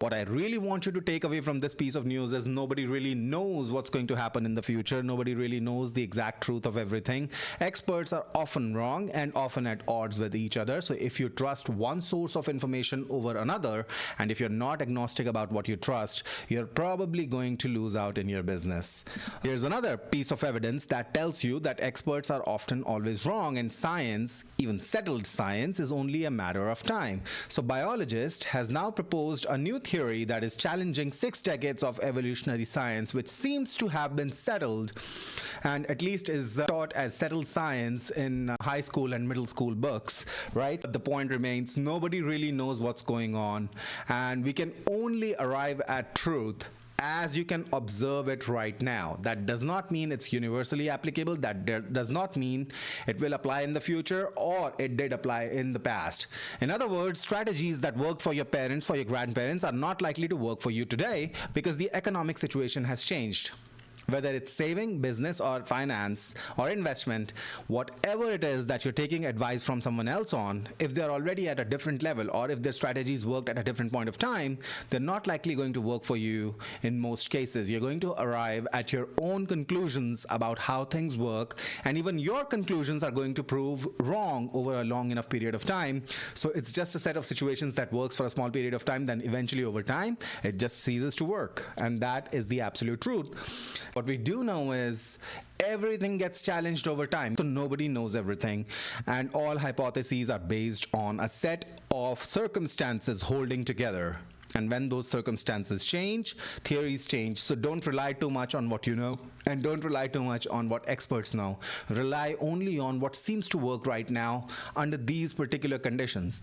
What I really want you to take away from this piece of news is nobody really knows what's going to happen in the future. Nobody really knows the exact truth of everything. Experts are often wrong and often at odds with each other. So if you trust one source of information over another, and if you're not agnostic about what you trust, you're probably going to lose out in your business. Here's another piece of evidence that tells you that experts are often always wrong, and science, even settled science, is only a matter of time. So biologist has now proposed a new theory that is challenging 6 decades of evolutionary science, which seems to have been settled and at least is taught as settled science in high school and middle school books, right? But the point remains, nobody really knows what's going on, and we can only arrive at truth as you can observe it right now. That does not mean it's universally applicable. That does not mean it will apply in the future or it did apply in the past. In other words, strategies that worked for your parents, for your grandparents, are not likely to work for you today because the economic situation has changed. Whether it's saving, business, or finance, or investment, whatever it is that you're taking advice from someone else on, if they're already at a different level or if their strategies worked at a different point of time, they're not likely going to work for you in most cases. You're going to arrive at your own conclusions about how things work, and even your conclusions are going to prove wrong over a long enough period of time. So it's just a set of situations that works for a small period of time, then eventually over time, it just ceases to work. And that is the absolute truth. What we do know is everything gets challenged over time, so nobody knows everything, and all hypotheses are based on a set of circumstances holding together. And when those circumstances change, theories change. So don't rely too much on what you know, and don't rely too much on what experts know. Rely only on what seems to work right now under these particular conditions.